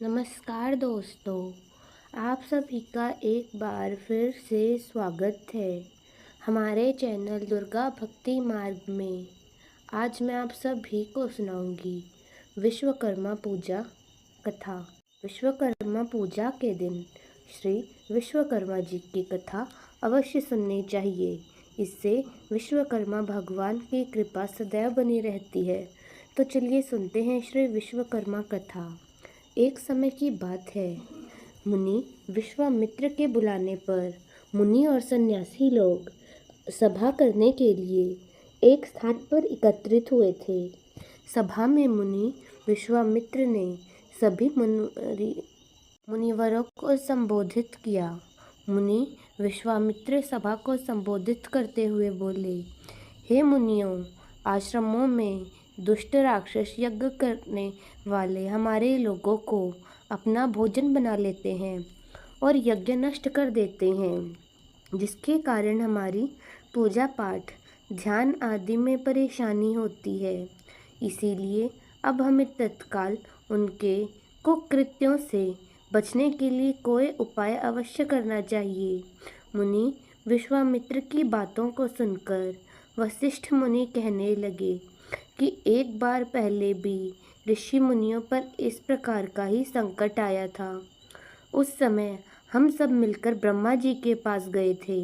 नमस्कार दोस्तों, आप सभी का एक बार फिर से स्वागत है हमारे चैनल दुर्गा भक्ति मार्ग में। आज मैं आप सभी को सुनाऊंगी विश्वकर्मा पूजा कथा। विश्वकर्मा पूजा के दिन श्री विश्वकर्मा जी की कथा अवश्य सुननी चाहिए। इससे विश्वकर्मा भगवान की कृपा सदैव बनी रहती है। तो चलिए सुनते हैं श्री विश्वकर्मा कथा। एक समय की बात है, मुनि विश्वामित्र के बुलाने पर मुनि और सन्यासी लोग सभा करने के लिए एक स्थान पर एकत्रित हुए थे। सभा में मुनि विश्वामित्र ने सभी मुनिवरों को संबोधित किया। मुनि विश्वामित्र सभा को संबोधित करते हुए बोले, हे मुनियों, आश्रमों में दुष्ट राक्षस यज्ञ करने वाले हमारे लोगों को अपना भोजन बना लेते हैं और यज्ञ नष्ट कर देते हैं, जिसके कारण हमारी पूजा पाठ ध्यान आदि में परेशानी होती है। इसीलिए अब हमें तत्काल उनके कुकृत्यों से बचने के लिए कोई उपाय अवश्य करना चाहिए। मुनि विश्वामित्र की बातों को सुनकर वशिष्ठ मुनि कहने लगे कि एक बार पहले भी ऋषि मुनियों पर इस प्रकार का ही संकट आया था। उस समय हम सब मिलकर ब्रह्मा जी के पास गए थे।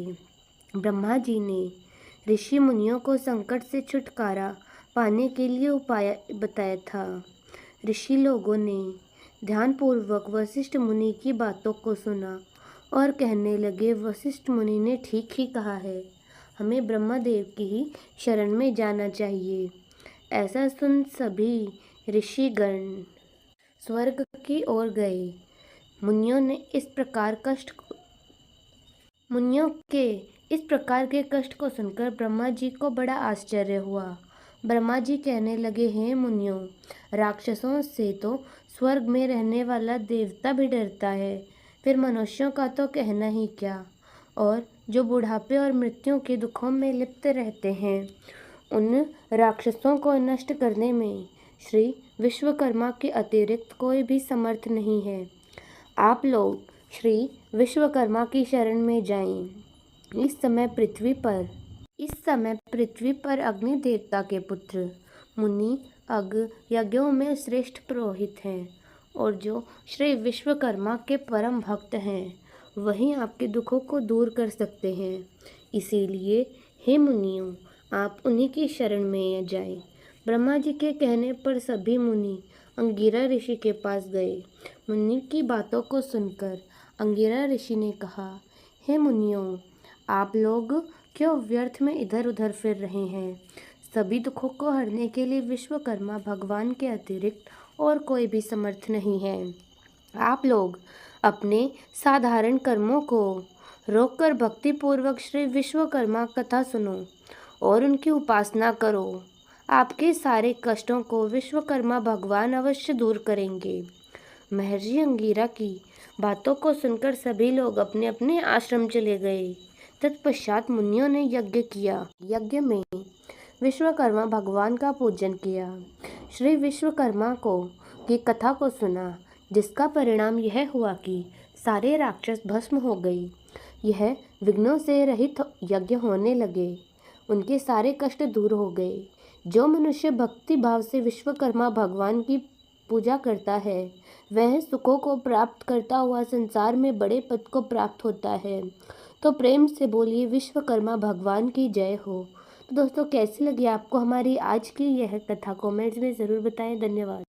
ब्रह्मा जी ने ऋषि मुनियों को संकट से छुटकारा पाने के लिए उपाय बताया था। ऋषि लोगों ने ध्यानपूर्वक वशिष्ठ मुनि की बातों को सुना और कहने लगे, वशिष्ठ मुनि ने ठीक ही कहा है, हमें ब्रह्मदेव की ही शरण में जाना चाहिए। ऐसा सुन सभी ऋषिगण स्वर्ग की ओर गए। मुनियों के इस प्रकार के कष्ट को सुनकर ब्रह्मा जी को बड़ा आश्चर्य हुआ। ब्रह्मा जी कहने लगे, हे मुनियों, राक्षसों से तो स्वर्ग में रहने वाला देवता भी डरता है, फिर मनुष्यों का तो कहना ही क्या। और जो बुढ़ापे और मृत्यु के दुखों में लिप्त रहते हैं, उन राक्षसों को नष्ट करने में श्री विश्वकर्मा के अतिरिक्त कोई भी समर्थ नहीं है। आप लोग श्री विश्वकर्मा की शरण में जाएं। इस समय पृथ्वी पर अग्नि देवता के पुत्र मुनि अग यज्ञों में श्रेष्ठ पुरोहित हैं और जो श्री विश्वकर्मा के परम भक्त हैं, वही आपके दुखों को दूर कर सकते हैं। इसीलिए हे मुनियों, आप उन्हीं की शरण में जाएं। ब्रह्मा जी के कहने पर सभी मुनि अंगिरा ऋषि के पास गए। मुनि की बातों को सुनकर अंगिरा ऋषि ने कहा, हे मुनियों, आप लोग क्यों व्यर्थ में इधर उधर फिर रहे हैं? सभी दुखों को हरने के लिए विश्वकर्मा भगवान के अतिरिक्त और कोई भी समर्थ नहीं है। आप लोग अपने साधारण कर्मों को रोककर भक्तिपूर्वक श्री विश्वकर्मा कथा सुनो और उनकी उपासना करो। आपके सारे कष्टों को विश्वकर्मा भगवान अवश्य दूर करेंगे। महर्षि अंगिरा की बातों को सुनकर सभी लोग अपने अपने आश्रम चले गए। तत्पश्चात मुनियों ने यज्ञ किया। यज्ञ में विश्वकर्मा भगवान का पूजन किया। श्री विश्वकर्मा की कथा को सुना, जिसका परिणाम यह हुआ कि सारे राक्षस भस्म हो गए। यह विघ्नों से रहित यज्ञ होने लगे। उनके सारे कष्ट दूर हो गए। जो मनुष्य भक्ति भाव से विश्वकर्मा भगवान की पूजा करता है, वह सुखों को प्राप्त करता हुआ संसार में बड़े पद को प्राप्त होता है। तो प्रेम से बोलिए विश्वकर्मा भगवान की जय हो। तो दोस्तों, कैसी लगी आपको हमारी आज की यह कथा? कमेंट्स में ज़रूर बताएं। धन्यवाद।